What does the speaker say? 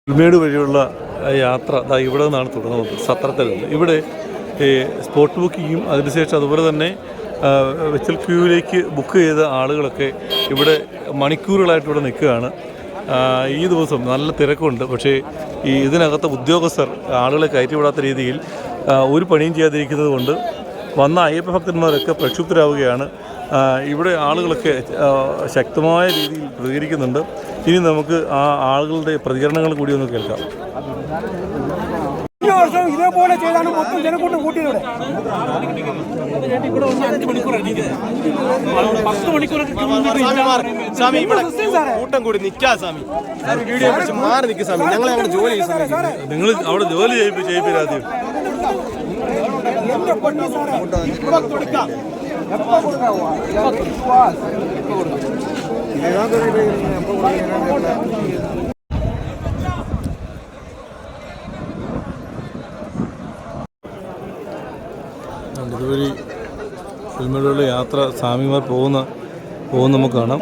പുൽമേട് വഴിയുള്ള യാത്ര ഇവിടെ നിന്നാണ് തുടങ്ങുന്നത്. സത്രത്തിൽ നിന്ന് ഇവിടെ സ്പോട്ട് ബുക്കിങ്ങും അതിനുശേഷം അതുപോലെ തന്നെ വെച്ചൽ ക്യൂവിലേക്ക് ബുക്ക് ചെയ്ത ആളുകളൊക്കെ ഇവിടെ മണിക്കൂറുകളായിട്ട് ഇവിടെ നിൽക്കുകയാണ്. ഈ ദിവസം നല്ല തിരക്കുണ്ട്. പക്ഷേ ഇതിനകത്ത് ഉദ്യോഗസ്ഥർ ആളുകളെ കയറ്റിവിടാത്ത രീതിയിൽ ഒരു പണിയും ചെയ്യാതിരിക്കുന്നത് കൊണ്ട് വന്ന അയ്യപ്പ ഭക്തന്മാരൊക്കെ പ്രക്ഷുബ്ധരാവുകയാണ്. ഇവിടെ ആളുകളൊക്കെ ശക്തമായ രീതിയിൽ പ്രതികരിക്കുന്നുണ്ട്. ഇനി നമുക്ക് ആ ആളുകളുടെ പ്രതികരണങ്ങൾ കൂടി ഒന്ന് കേൾക്കാം. ഇതേപോലെ ചെയ്താണ് മൊത്തം ജനക്കൂട്ടം കൂട്ടിയത്. കൂട്ടം കൂടി നിൽക്കാം സ്വാമി. വീഡിയോ പിടിച്ച് മാറി നിൽക്കും സ്വാമി. ഞങ്ങൾ ഞങ്ങളുടെ ജോലി നിങ്ങൾ അവിടെ ജോലി ചെയ്യിപ്പിരാദ്യം. കൊടുക്കാം. ഇതുവഴി പുൽമേടുള്ള യാത്ര സ്വാമിമാർ പോകുന്ന നമുക്ക് കാണാം.